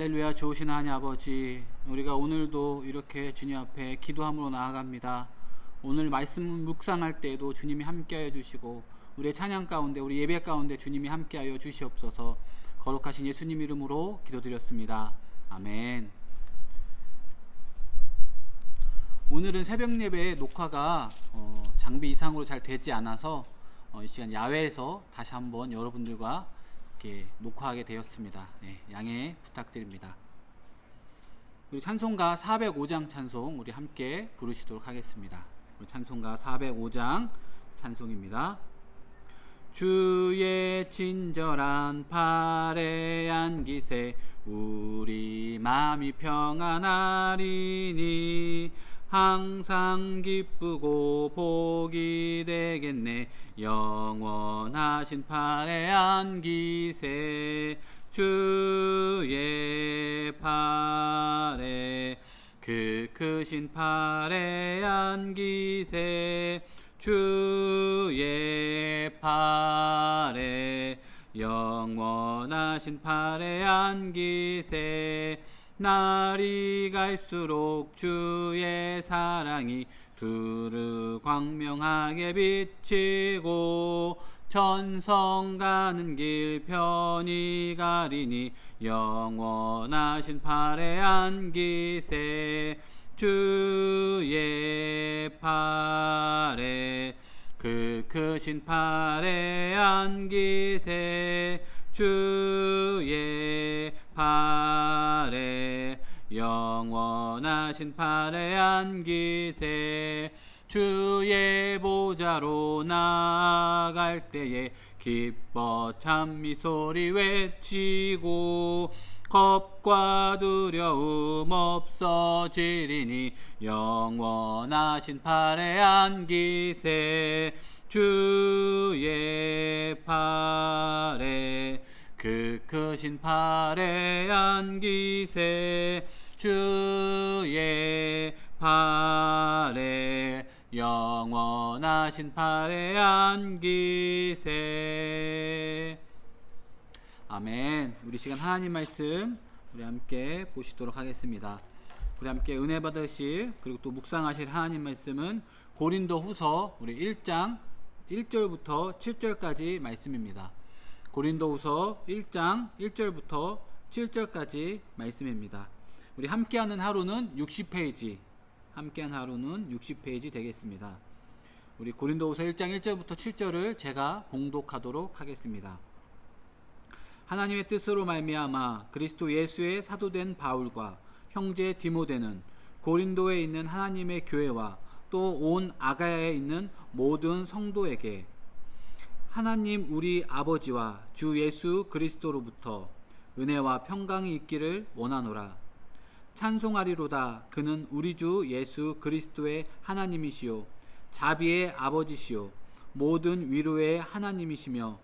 할렐루야. 좋으신 하나님 아버지, 우리가 오늘도 이렇게 주님 앞에 기도함으로 나아갑니다. 오늘 말씀 묵상할 때에도 주님이 함께하여 주시고 우리의 찬양 가운데, 우리 예배 가운데 주님이 함께하여 주시옵소서. 거룩하신 예수님 이름으로 기도드렸습니다. 아멘. 오늘은 새벽 예배 녹화가 장비 이상으로 잘 되지 않아서 이 시간 야외에서 다시 한번 여러분들과 이렇게 녹화하게 되었습니다. 네, 양해 부탁드립니다. 우리 찬송가 405장 찬송 우리 함께 부르시도록 하겠습니다. 우리 찬송가 405장 찬송입니다. 주의 친절한 팔에 안기세 우리 마음이 평안하리니 항상 기쁘고 복이 되겠네. 영원하신 팔에 안기세 주의 팔에 그 크신 팔에 안기세 주의 팔에 영원하신 팔에 안기세 날이 갈수록 주의 사랑이 두루 광명하게 비치고 천성 가는 길 편히 가리니 영원하신 팔에 안기세 주의 팔에 그 크신 팔에 안기세 주의 팔에 영원하신 팔에 안기세 주의 보좌로 나아갈 때에 기뻐 찬미 소리 외치고 겁과 두려움 없어지리니 영원하신 팔에 안기세 주의 팔에 그 크신 팔에 안기세 주의 팔에 영원하신 팔에 안기세. 아멘. 우리 시간 하나님 말씀 우리 함께 보시도록 하겠습니다. 우리 함께 은혜 받으실 그리고 또 묵상하실 하나님 말씀은 고린도후서 우리 1장 1절부터 7절까지 말씀입니다. 고린도후서 1장 1절부터 7절까지 말씀입니다. 우리 함께하는 하루는 60페이지, 함께한 하루는 60페이지 되겠습니다. 우리 고린도후서 1장 1절부터 7절을 제가 봉독하도록 하겠습니다. 하나님의 뜻으로 말미암아 그리스도 예수의 사도된 바울과 형제 디모데는 고린도에 있는 하나님의 교회와 또 온 아가야에 있는 모든 성도에게 하나님 우리 아버지와 주 예수 그리스도로부터 은혜와 평강이 있기를 원하노라. 찬송하리로다. 그는 우리 주 예수 그리스도의 하나님이시요 자비의 아버지시요 모든 위로의 하나님이시며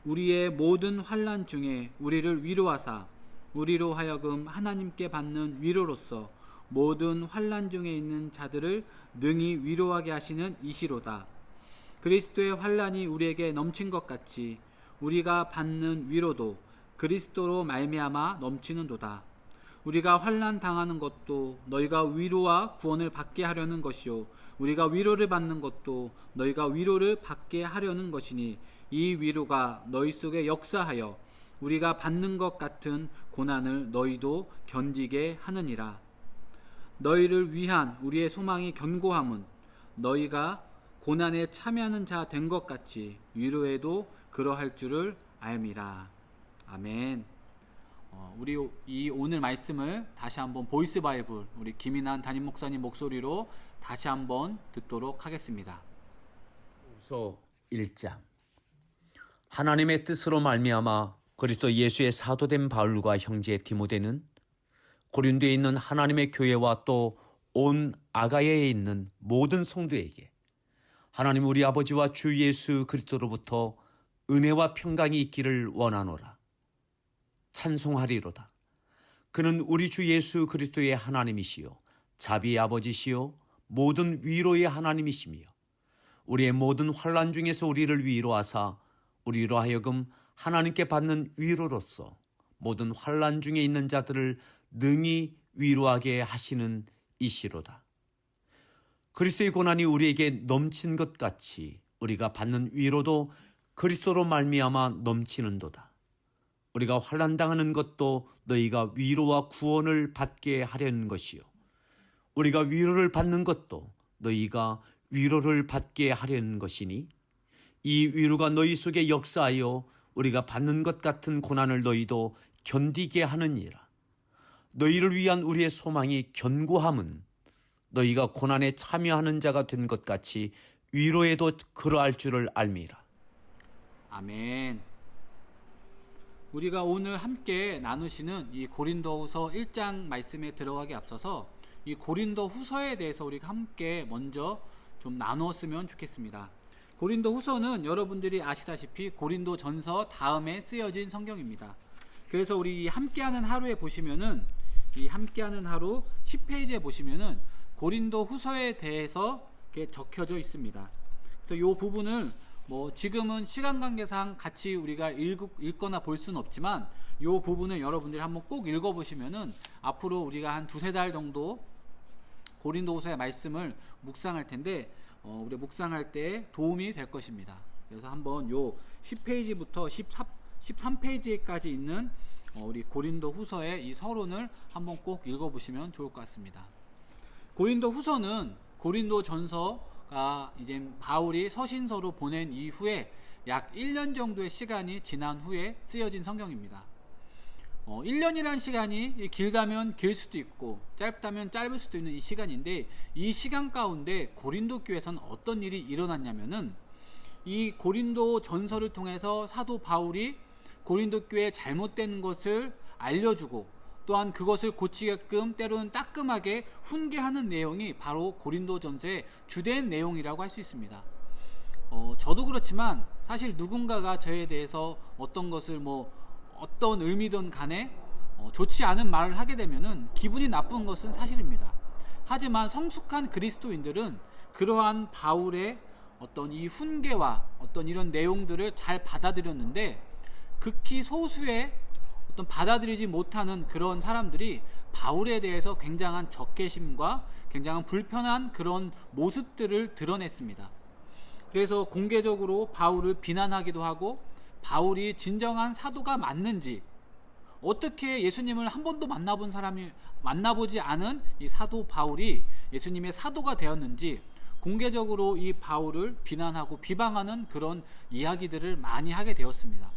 우리의 모든 환난 중에 우리를 위로하사 우리로 하여금 하나님께 받는 위로로서 모든 환난 중에 있는 자들을 능히 위로하게 하시는 이시로다. 그리스도의 환난이 우리에게 넘친 것 같이 우리가 받는 위로도 그리스도로 말미암아 넘치는도다. 우리가 환난 당하는 것도 너희가 위로와 구원을 받게 하려는 것이요 우리가 위로를 받는 것도 너희가 위로를 받게 하려는 것이니 이 위로가 너희 속에 역사하여 우리가 받는 것 같은 고난을 너희도 견디게 하느니라. 너희를 위한 우리의 소망이 견고함은 너희가 고난에 참여하는 자 된 것 같이 위로에도 그러할 줄을 알미라. 아멘. 우리 이 오늘 말씀을 다시 한번 보이스 바이블 우리 김인환 담임 목사님 목소리로 다시 한번 듣도록 하겠습니다. 후서 1장. 하나님의 뜻으로 말미암아 그리스도 예수의 사도된 바울과 형제 디모데는 고린도에 있는 하나님의 교회와 또 온 아가야에 있는 모든 성도에게 하나님 우리 아버지와 주 예수 그리스도로부터 은혜와 평강이 있기를 원하노라. 찬송하리로다. 그는 우리 주 예수 그리스도의 하나님이시요 자비의 아버지시요 모든 위로의 하나님이시며 우리의 모든 환난 중에서 우리를 위로하사 우리로 하여금 하나님께 받는 위로로서 모든 환난 중에 있는 자들을 능히 위로하게 하시는 이시로다. 그리스도의 고난이 우리에게 넘친 것 같이 우리가 받는 위로도 그리스도로 말미암아 넘치는도다. 우리가 환난당하는 것도 너희가 위로와 구원을 받게 하려는 것이요, 우리가 위로를 받는 것도 너희가 위로를 받게 하려는 것이니 이 위로가 너희 속에 역사하여 우리가 받는 것 같은 고난을 너희도 견디게 하느니라. 너희를 위한 우리의 소망이 견고함은 너희가 고난에 참여하는 자가 된 것 같이 위로에도 그러할 줄을 알미라. 아멘. 우리가 오늘 함께 나누시는 이 고린도후서 1장 말씀에 들어가기 앞서서 이 고린도후서에 대해서 우리가 함께 먼저 좀 나누었으면 좋겠습니다. 고린도후서는 여러분들이 아시다시피 고린도전서 다음에 쓰여진 성경입니다. 그래서 우리 이 함께하는 하루에 보시면은, 이 함께하는 하루 10페이지에 보시면은 고린도후서에 대해서 이렇게 적혀져 있습니다. 그래서 이 부분을 지금은 시간 관계상 같이 우리가 읽거나 볼 수는 없지만 이 부분을 여러분들이 한번 꼭 읽어보시면은 앞으로 우리가 한 두세 달 정도 고린도후서의 말씀을 묵상할 텐데 우리 묵상할 때 도움이 될 것입니다. 그래서 한번 요 10페이지부터 13페이지까지 있는 우리 고린도후서의 이 서론을 한번 꼭 읽어보시면 좋을 것 같습니다. 고린도후서는 고린도전서가 이제 바울이 서신서로 보낸 이후에 약 1년 정도의 시간이 지난 후에 쓰여진 성경입니다. 1년이란 시간이 길다면 길 수도 있고 짧다면 짧을 수도 있는 이 시간인데, 이 시간 가운데 고린도 교회에서는 어떤 일이 일어났냐면은, 이 고린도 전서를 통해서 사도 바울이 고린도 교회에 잘못된 것을 알려주고 또한 그것을 고치게끔 때로는 따끔하게 훈계하는 내용이 바로 고린도 전서의 주된 내용이라고 할 수 있습니다. 저도 그렇지만 사실 누군가가 저에 대해서 어떤 것을 어떤 의미든 간에 좋지 않은 말을 하게 되면은 기분이 나쁜 것은 사실입니다. 하지만 성숙한 그리스도인들은 그러한 바울의 어떤 이 훈계와 어떤 이런 내용들을 잘 받아들였는데, 극히 소수의 어떤 받아들이지 못하는 그런 사람들이 바울에 대해서 굉장한 적개심과 굉장한 불편한 그런 모습들을 드러냈습니다. 그래서 공개적으로 바울을 비난하기도 하고, 바울이 진정한 사도가 맞는지, 어떻게 예수님을 한 번도 만나보지 않은 이 사도 바울이 예수님의 사도가 되었는지 공개적으로 이 바울을 비난하고 비방하는 그런 이야기들을 많이 하게 되었습니다.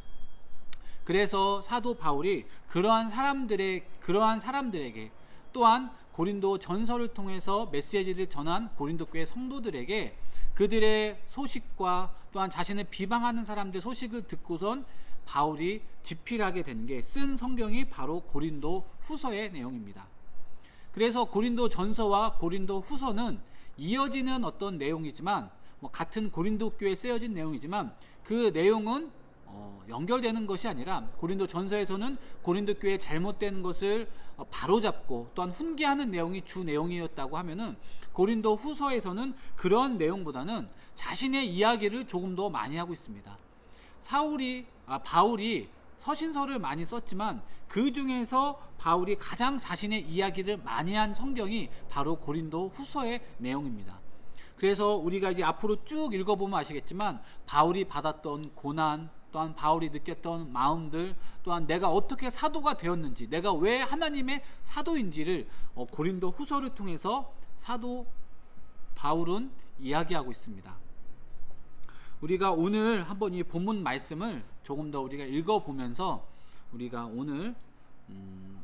그래서 사도 바울이 그러한 사람들에게 또한 고린도 전서를 통해서 메시지를 전한 고린도 교회 성도들에게 그들의 소식과 또한 자신을 비방하는 사람들의 소식을 듣고선 바울이 집필하게 된 게 쓴 성경이 바로 고린도 후서의 내용입니다. 그래서 고린도 전서와 고린도 후서는 이어지는 어떤 내용이지만, 같은 고린도 교회에 쓰여진 내용이지만 그 내용은 연결되는 것이 아니라, 고린도 전서에서는 고린도 교회의 잘못된 것을 바로잡고 또한 훈계하는 내용이 주 내용이었다고 하면은, 고린도 후서에서는 그런 내용보다는 자신의 이야기를 조금 더 많이 하고 있습니다. 바울이 서신서를 많이 썼지만 그 중에서 바울이 가장 자신의 이야기를 많이 한 성경이 바로 고린도 후서의 내용입니다. 그래서 우리가 이제 앞으로 쭉 읽어보면 아시겠지만 바울이 받았던 고난, 또한 바울이 느꼈던 마음들, 또한 내가 어떻게 사도가 되었는지, 내가 왜 하나님의 사도인지를 고린도 후서를 통해서 사도 바울은 이야기하고 있습니다. 우리가 오늘 한번 이 본문 말씀을 조금 더 우리가 읽어보면서 우리가 오늘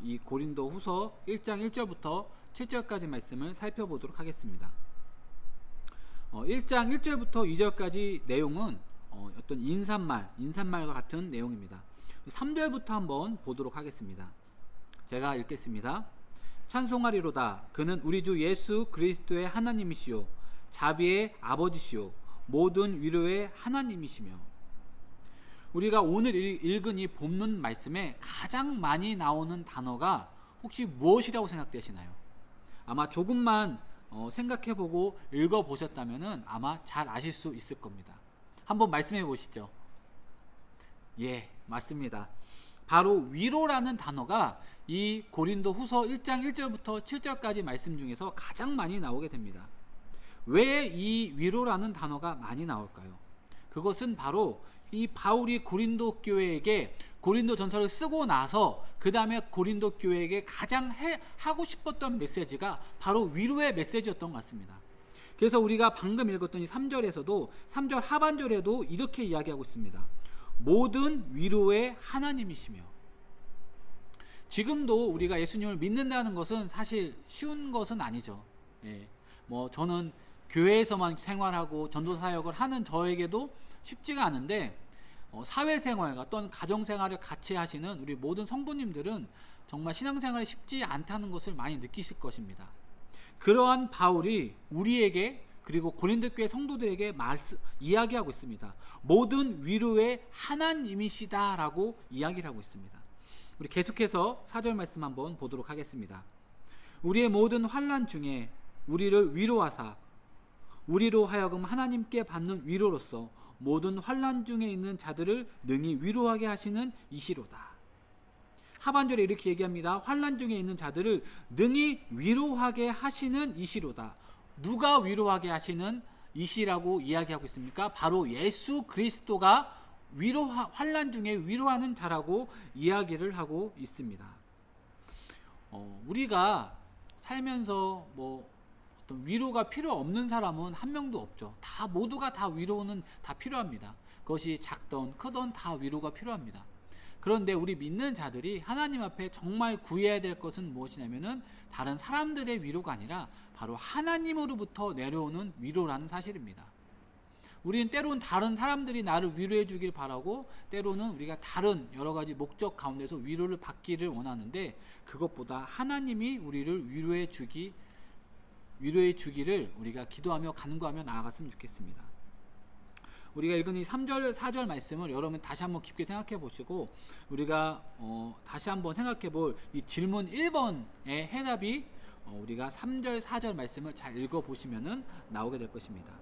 이 고린도 후서 1장 1절부터 7절까지 말씀을 살펴보도록 하겠습니다. 1장 1절부터 2절까지 내용은 어떤 인사말과 같은 내용입니다. 3절부터 한번 보도록 하겠습니다. 제가 읽겠습니다. 찬송하리로다. 그는 우리 주 예수 그리스도의 하나님이시요 자비의 아버지시요 모든 위로의 하나님이시며. 우리가 오늘 읽은 이 본문 말씀에 가장 많이 나오는 단어가 혹시 무엇이라고 생각되시나요? 아마 조금만 생각해보고 읽어보셨다면 아마 잘 아실 수 있을 겁니다. 한번 말씀해 보시죠. 예, 맞습니다. 바로 위로라는 단어가 이 고린도 후서 1장 1절부터 7절까지 말씀 중에서 가장 많이 나오게 됩니다. 왜 이 위로라는 단어가 많이 나올까요? 그것은 바로 이 바울이 고린도 교회에게 고린도 전서를 쓰고 나서 그 다음에 고린도 교회에게 가장 하고 싶었던 메시지가 바로 위로의 메시지였던 것 같습니다. 그래서 우리가 방금 읽었던 이 3절에서도 3절 하반절에도 이렇게 이야기하고 있습니다. 모든 위로의 하나님이시며. 지금도 우리가 예수님을 믿는다는 것은 사실 쉬운 것은 아니죠. 저는 교회에서만 생활하고 전도사역을 하는 저에게도 쉽지가 않은데 사회생활과 또는 가정생활을 같이 하시는 우리 모든 성도님들은 정말 신앙생활이 쉽지 않다는 것을 많이 느끼실 것입니다. 그러한 바울이 우리에게 그리고 고린도 교회 성도들에게 이야기하고 있습니다. 모든 위로의 하나님이시다라고 이야기를 하고 있습니다. 우리 계속해서 4절 말씀 한번 보도록 하겠습니다. 우리의 모든 환난 중에 우리를 위로하사 우리로 하여금 하나님께 받는 위로로서 모든 환난 중에 있는 자들을 능히 위로하게 하시는 이시로다. 하반절에 이렇게 얘기합니다. 환난 중에 있는 자들을 능히 위로하게 하시는 이시로다. 누가 위로하게 하시는 이시라고 이야기하고 있습니까? 바로 예수 그리스도가 환난 중에 위로하는 자라고 이야기를 하고 있습니다. 우리가 살면서 어떤 위로가 필요 없는 사람은 한 명도 없죠. 모두가 다 위로는 다 필요합니다. 그것이 작던 크던 다 위로가 필요합니다. 그런데 우리 믿는 자들이 하나님 앞에 정말 구해야 될 것은 무엇이냐면은 다른 사람들의 위로가 아니라 바로 하나님으로부터 내려오는 위로라는 사실입니다. 우리는 때로는 다른 사람들이 나를 위로해 주길 바라고 때로는 우리가 다른 여러 가지 목적 가운데서 위로를 받기를 원하는데 그것보다 하나님이 우리를 위로해 주기를 우리가 기도하며 간구하며 나아갔으면 좋겠습니다. 우리가 읽은 이 3절 4절 말씀을 여러분 다시 한번 깊게 생각해 보시고 우리가 다시 한번 생각해 볼 이 질문 1번의 해답이 우리가 3절 4절 말씀을 잘 읽어 보시면은 나오게 될 것입니다.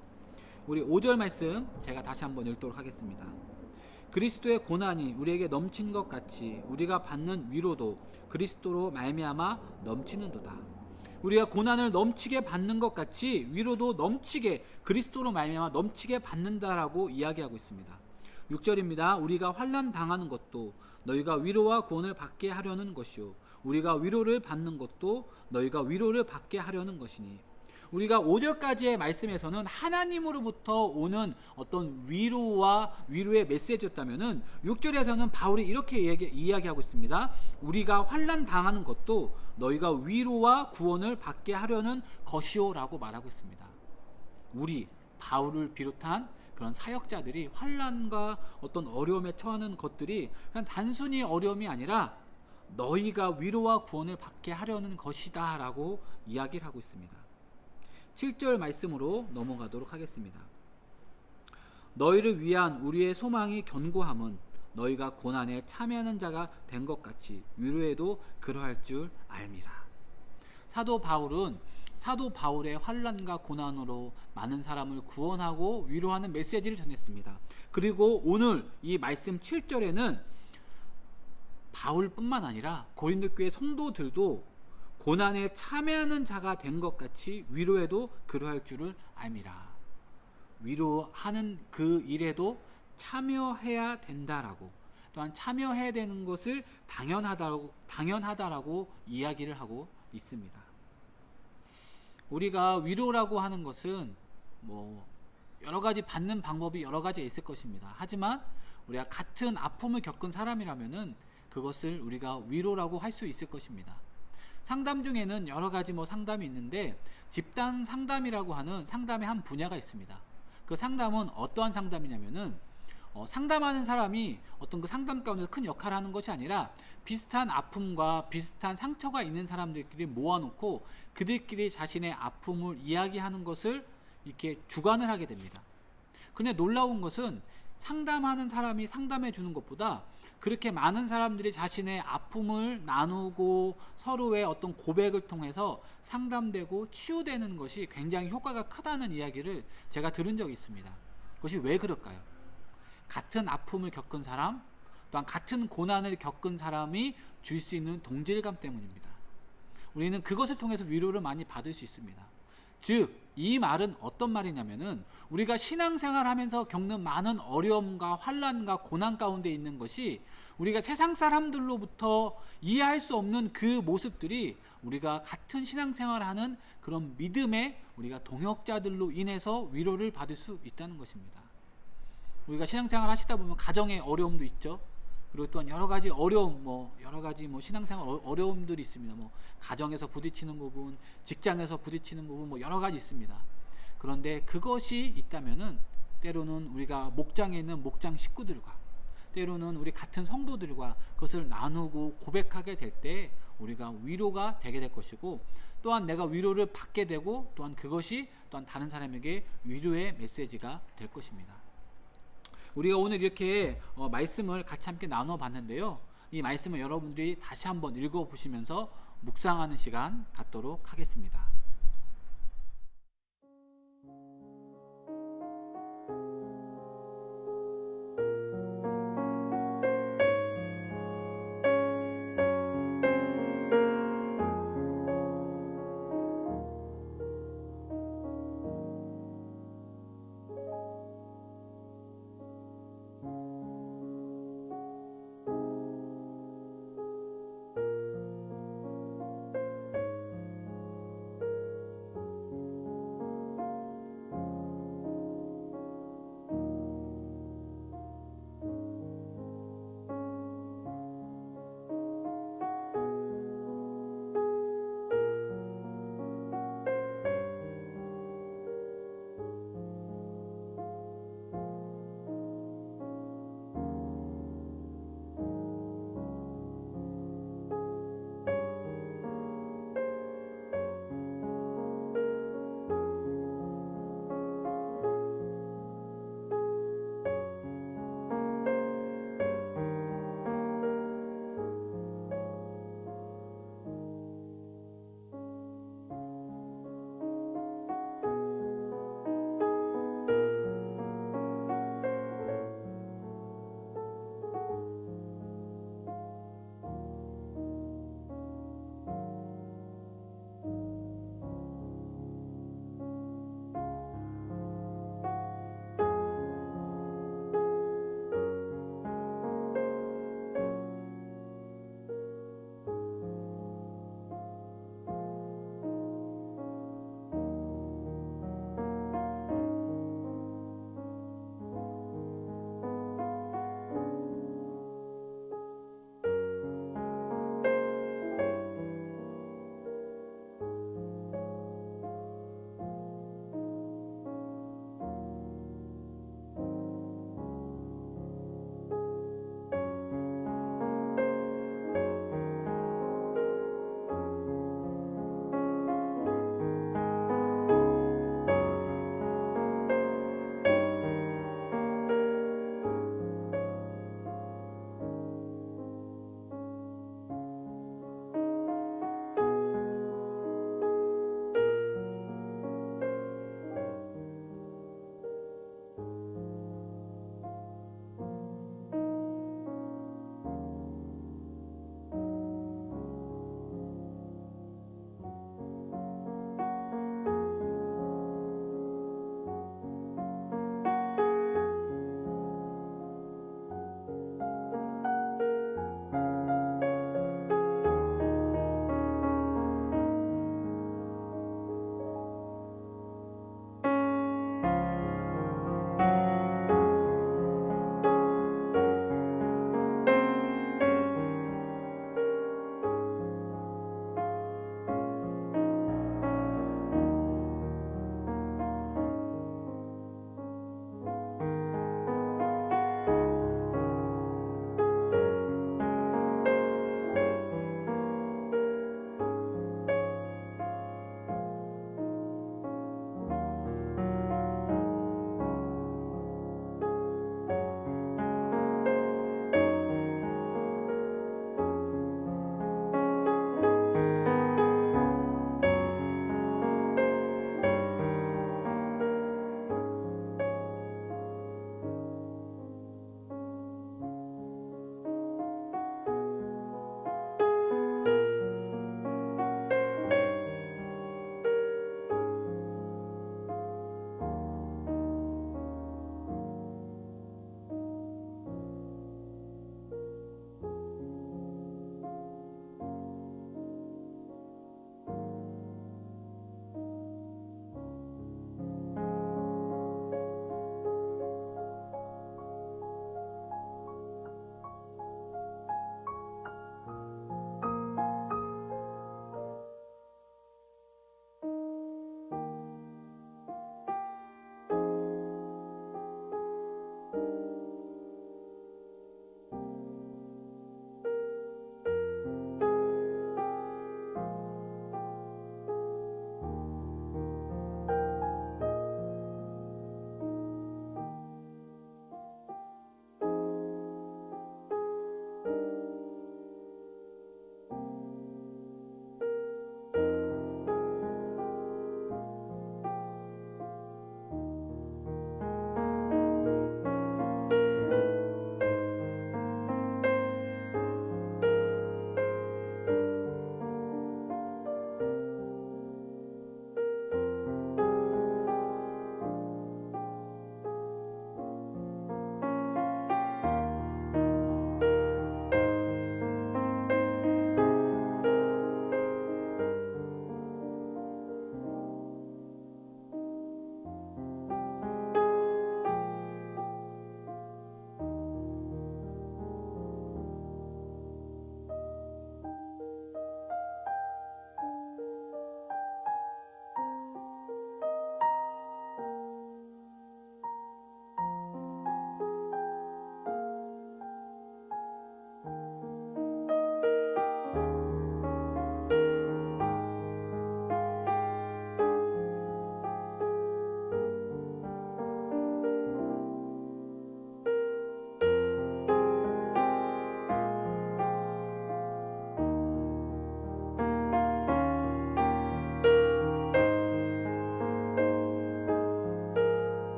우리 5절 말씀 제가 다시 한번 읽도록 하겠습니다. 그리스도의 고난이 우리에게 넘친 것 같이 우리가 받는 위로도 그리스도로 말미암아 넘치는도다. 우리가 고난을 넘치게 받는 것 같이 위로도 넘치게 그리스도로 말미암아 넘치게 받는다라고 이야기하고 있습니다. 6절입니다. 우리가 환난 당하는 것도 너희가 위로와 구원을 받게 하려는 것이요 우리가 위로를 받는 것도 너희가 위로를 받게 하려는 것이니. 우리가 5절까지의 말씀에서는 하나님으로부터 오는 어떤 위로의 메시지였다면은 6절에서는 바울이 이렇게 이야기하고 있습니다. 우리가 환난 당하는 것도 너희가 위로와 구원을 받게 하려는 것이요라고 말하고 있습니다. 우리 바울을 비롯한 그런 사역자들이 환난과 어떤 어려움에 처하는 것들이 그냥 단순히 어려움이 아니라 너희가 위로와 구원을 받게 하려는 것이다 라고 이야기를 하고 있습니다. 7절 말씀으로 넘어가도록 하겠습니다. 너희를 위한 우리의 소망이 견고함은 너희가 고난에 참여하는 자가 된 것 같이 위로에도 그러할 줄 알미라. 사도 바울의 환난과 고난으로 많은 사람을 구원하고 위로하는 메시지를 전했습니다. 그리고 오늘 이 말씀 7절에는 바울뿐만 아니라 고린도 교회 성도들도 고난에 참여하는 자가 된 것 같이 위로에도 그러할 줄을 알미라. 위로하는 그 일에도 참여해야 된다라고, 또한 참여해야 되는 것을 당연하다라고 이야기를 하고 있습니다. 우리가 위로라고 하는 것은 여러 가지 받는 방법이 여러 가지 있을 것입니다. 하지만 우리가 같은 아픔을 겪은 사람이라면은 그것을 우리가 위로라고 할 수 있을 것입니다. 상담 중에는 여러 가지 상담이 있는데 집단 상담이라고 하는 상담의 한 분야가 있습니다. 그 상담은 어떠한 상담이냐면은 상담하는 사람이 어떤 그 상담 가운데 큰 역할을 하는 것이 아니라 비슷한 아픔과 비슷한 상처가 있는 사람들끼리 모아놓고 그들끼리 자신의 아픔을 이야기하는 것을 이렇게 주관을 하게 됩니다. 근데 놀라운 것은 상담하는 사람이 상담해 주는 것보다 그렇게 많은 사람들이 자신의 아픔을 나누고 서로의 어떤 고백을 통해서 상담되고 치유되는 것이 굉장히 효과가 크다는 이야기를 제가 들은 적이 있습니다. 그것이 왜 그럴까요? 같은 아픔을 겪은 사람, 또한 같은 고난을 겪은 사람이 줄 수 있는 동질감 때문입니다. 우리는 그것을 통해서 위로를 많이 받을 수 있습니다. 즉, 이 말은 어떤 말이냐면은 우리가 신앙생활 하면서 겪는 많은 어려움과 환난과 고난 가운데 있는 것이 우리가 세상 사람들로부터 이해할 수 없는 그 모습들이 우리가 같은 신앙생활을 하는 그런 믿음의 우리가 동역자들로 인해서 위로를 받을 수 있다는 것입니다. 우리가 신앙생활 하시다 보면 가정의 어려움도 있죠. 그리고 또한 여러 가지 어려움, 여러 가지 신앙생활 어려움들이 있습니다. 가정에서 부딪히는 부분, 직장에서 부딪히는 부분, 여러 가지 있습니다. 그런데 그것이 있다면은 때로는 우리가 목장에 있는 목장 식구들과 때로는 우리 같은 성도들과 그것을 나누고 고백하게 될 때 우리가 위로가 되게 될 것이고, 또한 내가 위로를 받게 되고, 또한 그것이 또한 다른 사람에게 위로의 메시지가 될 것입니다. 우리가 오늘 이렇게 말씀을 같이 함께 나눠봤는데요. 이 말씀을 여러분들이 다시 한번 읽어보시면서 묵상하는 시간 갖도록 하겠습니다.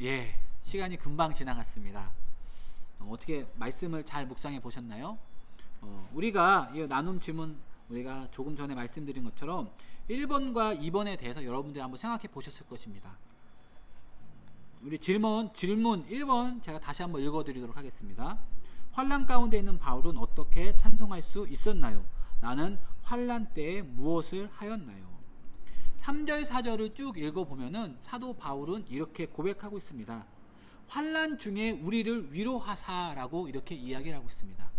예, 시간이 금방 지나갔습니다. 어떻게 말씀을 잘 묵상해 보셨나요? 우리가 이 나눔 질문 우리가 조금 전에 말씀드린 것처럼 1번과 2번에 대해서 여러분들이 한번 생각해 보셨을 것입니다. 우리 질문 1번 제가 다시 한번 읽어드리도록 하겠습니다. 환난 가운데 있는 바울은 어떻게 찬송할 수 있었나요? 나는 환난 때에 무엇을 하였나요? 3절 4절을 쭉 읽어보면은 사도 바울은 이렇게 고백하고 있습니다. 환난 중에 우리를 위로하사라고 이렇게 이야기를 하고 있습니다.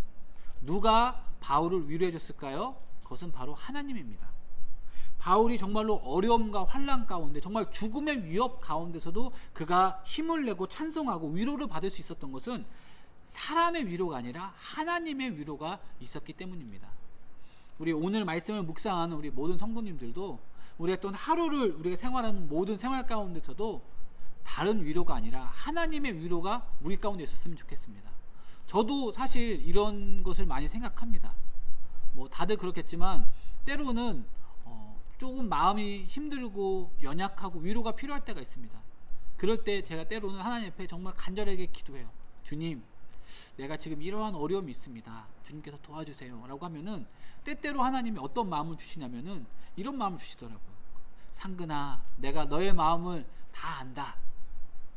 누가 바울을 위로해 줬을까요? 그것은 바로 하나님입니다. 바울이 정말로 어려움과 환난 가운데 정말 죽음의 위협 가운데서도 그가 힘을 내고 찬송하고 위로를 받을 수 있었던 것은 사람의 위로가 아니라 하나님의 위로가 있었기 때문입니다. 우리 오늘 말씀을 묵상하는 우리 모든 성도님들도 우리가 또 하루를 우리가 생활하는 모든 생활 가운데서도 다른 위로가 아니라 하나님의 위로가 우리 가운데 있었으면 좋겠습니다. 저도 사실 이런 것을 많이 생각합니다. 뭐 다들 그렇겠지만 때로는 조금 마음이 힘들고 연약하고 위로가 필요할 때가 있습니다. 그럴 때 제가 때로는 하나님 앞에 정말 간절하게 기도해요. 주님, 내가 지금 이러한 어려움이 있습니다. 주님께서 도와주세요 라고 하면은 때때로 하나님이 어떤 마음을 주시냐면은 이런 마음을 주시더라고요. 상근아, 내가 너의 마음을 다 안다.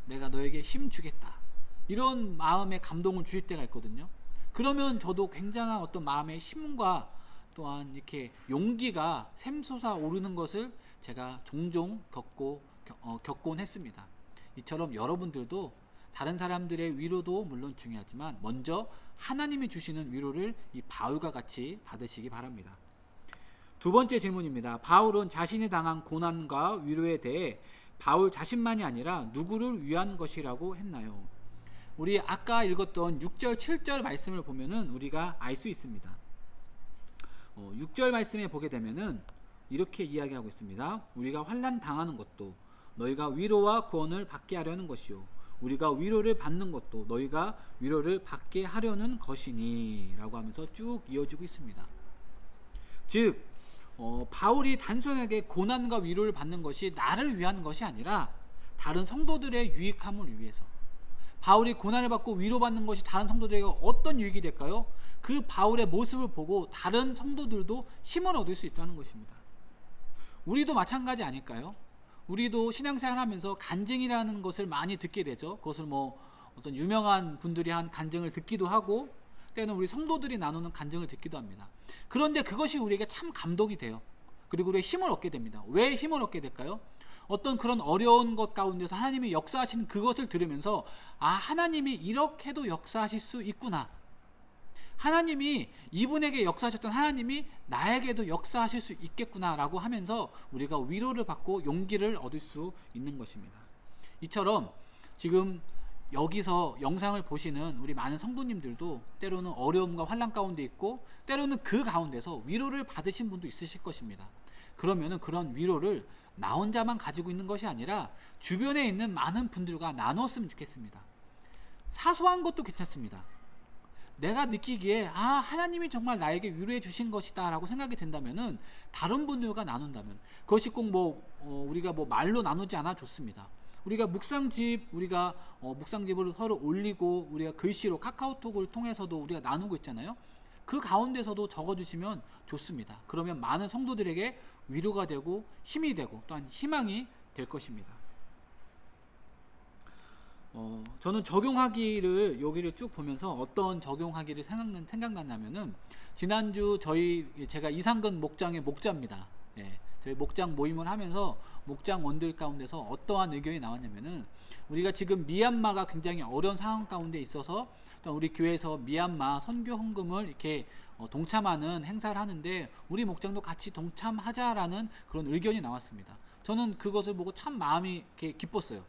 내가 너에게 힘 주겠다. 이런 마음의 감동을 주실 때가 있거든요. 그러면 저도 굉장한 어떤 마음의 힘과 또한 이렇게 용기가 샘솟아 오르는 것을 제가 종종 겪곤 했습니다. 이처럼 여러분들도 다른 사람들의 위로도 물론 중요하지만 먼저 하나님이 주시는 위로를 이 바울과 같이 받으시기 바랍니다. 두 번째 질문입니다. 바울은 자신이 당한 고난과 위로에 대해 바울 자신만이 아니라 누구를 위한 것이라고 했나요? 우리 아까 읽었던 6절 7절 말씀을 보면은 우리가 알 수 있습니다. 6절 말씀에 보게 되면은 이렇게 이야기하고 있습니다. 우리가 환난 당하는 것도 너희가 위로와 구원을 받게 하려는 것이요 우리가 위로를 받는 것도 너희가 위로를 받게 하려는 것이니 라고 하면서 쭉 이어지고 있습니다. 즉 바울이 단순하게 고난과 위로를 받는 것이 나를 위한 것이 아니라 다른 성도들의 유익함을 위해서, 바울이 고난을 받고 위로받는 것이 다른 성도들에게 어떤 유익이 될까요? 그 바울의 모습을 보고 다른 성도들도 힘을 얻을 수 있다는 것입니다. 우리도 마찬가지 아닐까요? 우리도 신앙생활 하면서 간증이라는 것을 많이 듣게 되죠. 그것을 뭐 어떤 유명한 분들이 한 간증을 듣기도 하고 때는 우리 성도들이 나누는 간증을 듣기도 합니다. 그런데 그것이 우리에게 참 감동이 돼요. 그리고 우리의 힘을 얻게 됩니다. 왜 힘을 얻게 될까요? 어떤 그런 어려운 것 가운데서 하나님이 역사하시는 그것을 들으면서 하나님이 이렇게도 역사하실 수 있구나. 하나님이 이분에게 역사하셨던 하나님이 나에게도 역사하실 수 있겠구나 라고 하면서 우리가 위로를 받고 용기를 얻을 수 있는 것입니다. 이처럼 지금 여기서 영상을 보시는 우리 많은 성도님들도 때로는 어려움과 환난 가운데 있고 때로는 그 가운데서 위로를 받으신 분도 있으실 것입니다. 그러면은 그런 위로를 나 혼자만 가지고 있는 것이 아니라 주변에 있는 많은 분들과 나누었으면 좋겠습니다. 사소한 것도 괜찮습니다. 내가 느끼기에 하나님이 정말 나에게 위로해 주신 것이다 라고 생각이 든다면은 다른 분들과 나눈다면 그것이 꼭 우리가 말로 나누지 않아 좋습니다. 우리가 묵상집을 서로 올리고 우리가 글씨로 카카오톡을 통해서도 우리가 나누고 있잖아요. 그 가운데서도 적어주시면 좋습니다. 그러면 많은 성도들에게 위로가 되고 힘이 되고 또한 희망이 될 것입니다. 저는 적용하기를 여기를 쭉 보면서 어떤 적용하기를 생각났냐면은 지난주 제가 이상근 목장의 목자입니다. 저희 목장 모임을 하면서 목장원들 가운데서 어떠한 의견이 나왔냐면은 우리가 지금 미얀마가 굉장히 어려운 상황 가운데 있어서 우리 교회에서 미얀마 선교 헌금을 이렇게 동참하는 행사를 하는데 우리 목장도 같이 동참하자라는 그런 의견이 나왔습니다. 저는 그것을 보고 참 마음이 이렇게 기뻤어요.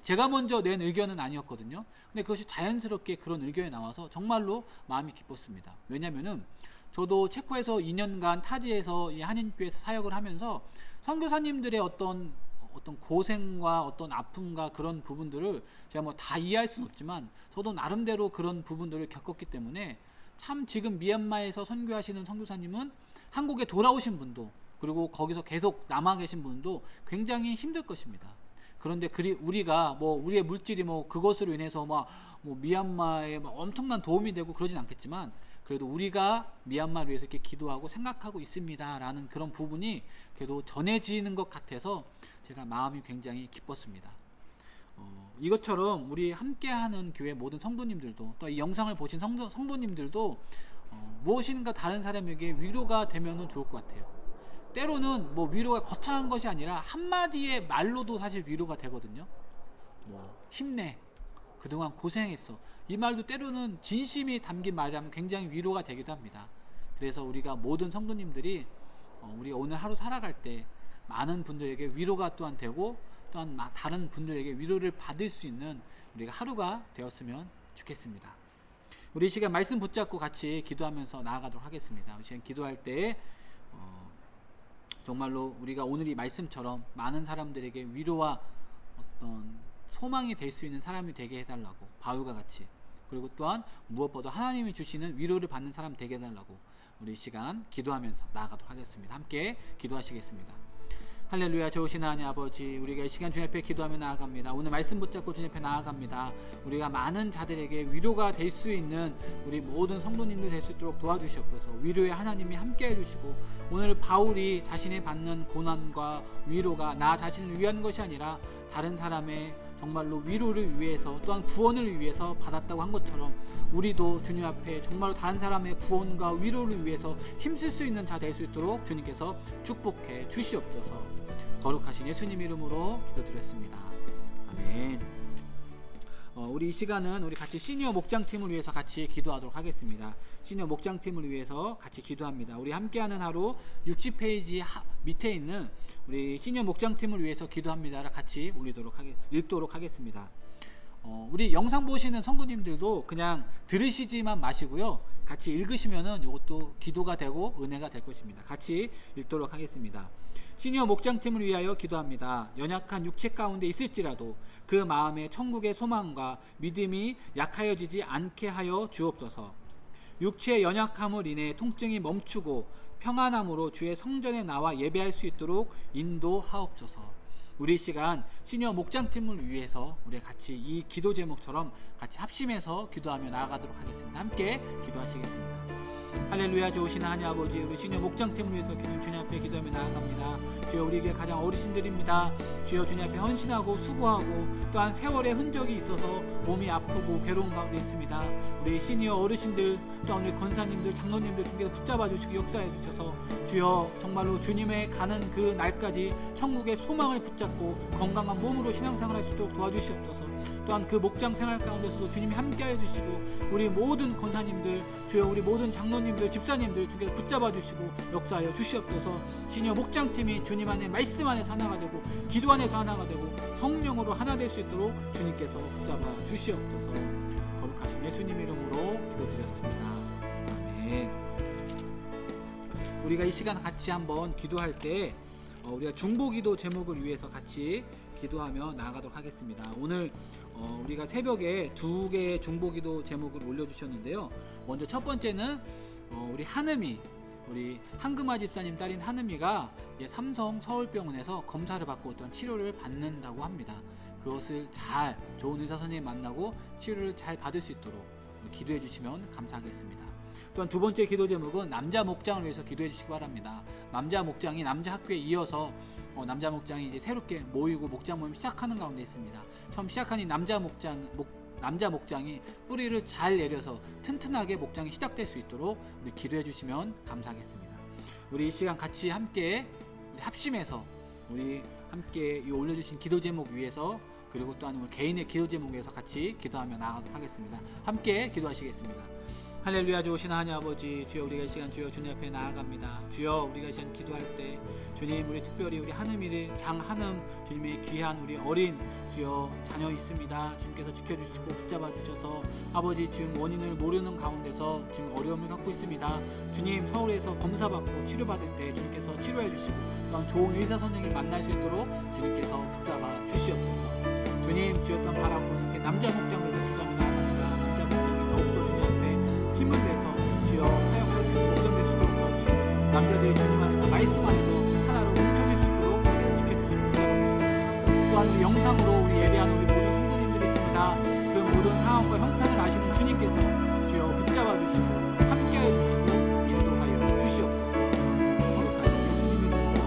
제가 먼저 낸 의견은 아니었거든요. 근데 그것이 자연스럽게 그런 의견이 나와서 정말로 마음이 기뻤습니다. 왜냐면은 저도 체코에서 2년간 타지에서 이 한인교회에서 사역을 하면서 선교사님들의 어떤 고생과 어떤 아픔과 그런 부분들을 제가 다 이해할 수는 없지만 저도 나름대로 그런 부분들을 겪었기 때문에 참 지금 미얀마에서 선교하시는 선교사님은 한국에 돌아오신 분도 그리고 거기서 계속 남아 계신 분도 굉장히 힘들 것입니다. 그런데 우리가 우리의 물질이 그것으로 인해서 미얀마에 엄청난 도움이 되고 그러진 않겠지만, 그래도 우리가 미얀마를 위해서 이렇게 기도하고 생각하고 있습니다라는 그런 부분이 그래도 전해지는 것 같아서 제가 마음이 굉장히 기뻤습니다. 이것처럼 우리 함께하는 교회 모든 성도님들도, 또 이 영상을 보신 성도님들도 무엇인가 다른 사람에게 위로가 되면 좋을 것 같아요. 때로는 위로가 거창한 것이 아니라 한마디의 말로도 사실 위로가 되거든요. 힘내, 그동안 고생했어, 이 말도 때로는 진심이 담긴 말이라면 굉장히 위로가 되기도 합니다. 그래서 우리가 모든 성도님들이 우리가 오늘 하루 살아갈 때 많은 분들에게 위로가 또한 되고, 또한 다른 분들에게 위로를 받을 수 있는 우리가 하루가 되었으면 좋겠습니다. 우리 이 시간 말씀 붙잡고 같이 기도하면서 나아가도록 하겠습니다. 우리 시간 기도할 때 정말로 우리가 오늘 이 말씀처럼 많은 사람들에게 위로와 어떤 소망이 될 수 있는 사람이 되게 해달라고, 바울과 같이, 그리고 또한 무엇보다 하나님이 주시는 위로를 받는 사람 되게 해달라고 우리 이 시간 기도하면서 나아가도록 하겠습니다. 함께 기도하시겠습니다. 할렐루야. 좋으신 하나님 아버지, 우리가 이 시간 주님 앞에 기도하며 나아갑니다. 오늘 말씀 붙잡고 주님 앞에 나아갑니다. 우리가 많은 자들에게 위로가 될 수 있는 우리 모든 성도님들 될 수 있도록 도와주시옵소서. 위로의 하나님이 함께 해주시고, 오늘 바울이 자신이 받는 고난과 위로가 나 자신을 위한 것이 아니라 다른 사람의 정말로 위로를 위해서, 또한 구원을 위해서 받았다고 한 것처럼, 우리도 주님 앞에 정말로 다른 사람의 구원과 위로를 위해서 힘쓸 수 있는 자 될 수 있도록 주님께서 축복해 주시옵소서. 거룩하신 예수님 이름으로 기도드렸습니다. 아멘. 우리 이 시간은 우리 같이 시니어 목장팀을 위해서 같이 기도하도록 하겠습니다. 시니어 목장팀을 위해서 같이 기도합니다. 우리 함께하는 하루 60페이지 밑에 있는 우리 시니어 목장팀을 위해서 기도합니다를 같이 읽도록 하겠습니다. 우리 영상 보시는 성도님들도 그냥 들으시지만 마시고요, 같이 읽으시면은 이것도 기도가 되고 은혜가 될 것입니다. 같이 읽도록 하겠습니다. 시니어 목장팀을 위하여 기도합니다. 연약한 육체 가운데 있을지라도 그 마음의 천국의 소망과 믿음이 약하여지지 않게 하여 주옵소서. 육체의 연약함을 인해 통증이 멈추고 평안함으로 주의 성전에 나와 예배할 수 있도록 인도하옵소서. 우리 시간 시니어 목장팀을 위해서 우리 같이 이 기도 제목처럼 같이 합심해서 기도하며 나아가도록 하겠습니다. 함께 기도하시겠습니다. 할렐루야. 좋으신 하나님 아버지, 우리 시니어 목장팀을 위해서 주님 앞에 기도하며 나아갑니다. 주여, 우리에게 가장 어르신들입니다. 주여, 주님 앞에 헌신하고 수고하고 또한 세월의 흔적이 있어서 몸이 아프고 괴로운 가운데 있습니다. 우리 시니어 어르신들, 또한 우리 권사님들, 장로님들 주께서 붙잡아 주시고 역사해 주셔서 주여, 정말로 주님의 가는 그 날까지 천국의 소망을 붙잡고 건강한 몸으로 신앙생활할 수 있도록 도와주시옵소서. 또한 그 목장 생활 가운데서도 주님이 함께해 주시고, 우리 모든 권사님들, 주여, 우리 모든 장로님들, 집사님들 주께서 붙잡아 주시고 역사하여 주시옵소서. 시니어 목장팀이 주님 안에 말씀 안에서 하나가 되고 기도 안에서 하나가 되고 성령으로 하나 될 수 있도록 주님께서 붙잡아 주시옵소서. 거룩하신 예수님 이름으로 기도드렸습니다. 아멘. 우리가 이 시간 같이 한번 기도할 때 우리가 중보기도 제목을 위해서 같이 기도하며 나아가도록 하겠습니다. 오늘 우리가 새벽에 2개의 중보기도 제목을 올려주셨는데요. 먼저 첫 번째는 우리 한음이, 우리 한금아 집사님 딸인 한음이가 이제 삼성 서울병원에서 검사를 받고 어떤 치료를 받는다고 합니다. 그것을 잘 좋은 의사 선생님 만나고 치료를 잘 받을 수 있도록 기도해 주시면 감사하겠습니다. 또한 두 번째 기도 제목은 남자 목장을 위해서 기도해 주시기 바랍니다. 남자 목장이 남자 학교에 이어서 남자 목장이 이제 새롭게 모이고 목장 모임 시작하는 가운데 있습니다. 처음 시작한 이 남자 목장이 뿌리를 잘 내려서 튼튼하게 목장이 시작될 수 있도록 우리 기도해 주시면 감사하겠습니다. 우리 이 시간 같이 함께 우리 합심해서 우리 함께 이 올려주신 기도 제목 위해서, 그리고 또한 우리 개인의 기도 제목 위해서 같이 기도하며 나아가도록 하겠습니다. 함께 기도하시겠습니다. 할렐루야. 좋으신 하나님 아버지, 주여, 우리가 이 시간 주여 주님 앞에 나아갑니다. 주여, 우리가 이 시간 기도할 때 주님, 우리 특별히 우리 한음이를 장한음 주님의 귀한 우리 어린 주여 자녀 있습니다. 주님께서 지켜주시고 붙잡아 주셔서 아버지, 지금 원인을 모르는 가운데서 지금 어려움을 갖고 있습니다. 주님, 서울에서 검사받고 치료받을 때 주님께서 치료해 주시고 또한 좋은 의사 선생님을 만날 수 있도록 주님께서 붙잡아 주시옵소서. 주님, 주여, 또한 바라고 이렇게 남자 목장에서 기도하며 나아갑니다. 남자 목장이 더욱더 주님 앞에 힘을 내서 주여 사역할 수 있는 목장 될 수 있도록 도와주시고, 남자들이 주님 안에서 말씀 안에서 하나로 뭉쳐질 수 있도록 우리가 지켜주시고 붙잡아주시고, 또한 우리 영상 상으로 우리 예배하는 우리 모든 성도님들이 있습니다. 그 모든 상황과 형편을 아시는 주님께서 주여 붙잡아 주시고 함께하여 주시고 인도하여 주시옵소서. 거룩하신 예수님 이름으로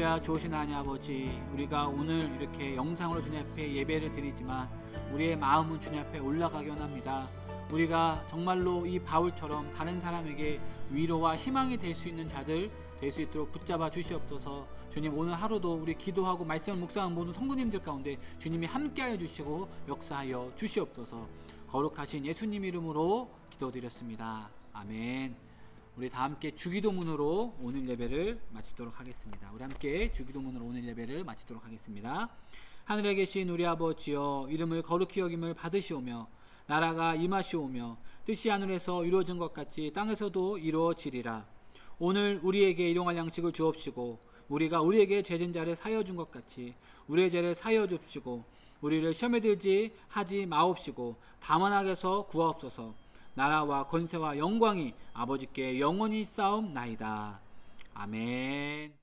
할렐루야. 좋으신 하나님 아버지, 우리가 오늘 이렇게 영상으로 주님 앞에 예배를 드리지만 우리의 마음은 주님 앞에 올라가기 원합니다. 우리가 정말로 이 바울처럼 다른 사람에게 위로와 희망이 될 수 있는 자들 될 수 있도록 붙잡아 주시옵소서. 주님, 오늘 하루도 우리 기도하고 말씀을 묵상한 모든 성도님들 가운데 주님이 함께하여 주시고 역사하여 주시옵소서. 거룩하신 예수님 이름으로 기도드렸습니다. 아멘. 우리 다 함께 주기도문으로 오늘 예배를 마치도록 하겠습니다. 우리 함께 주기도문으로 오늘 예배를 마치도록 하겠습니다. 하늘에 계신 우리 아버지여, 이름을 거룩히 여김을 받으시오며 나라가 임하시오며 뜻이 하늘에서 이루어진 것 같이 땅에서도 이루어지리라. 오늘 우리에게 일용할 양식을 주옵시고 우리가 우리에게 죄진 자를 사여 준 것 같이 우리의 죄를 사여 줍시고 우리를 시험에 들지 하지 마옵시고 다만 악에서 구하옵소서. 나라와 권세와 영광이 아버지께 영원히 쌓옵나이다. 아멘.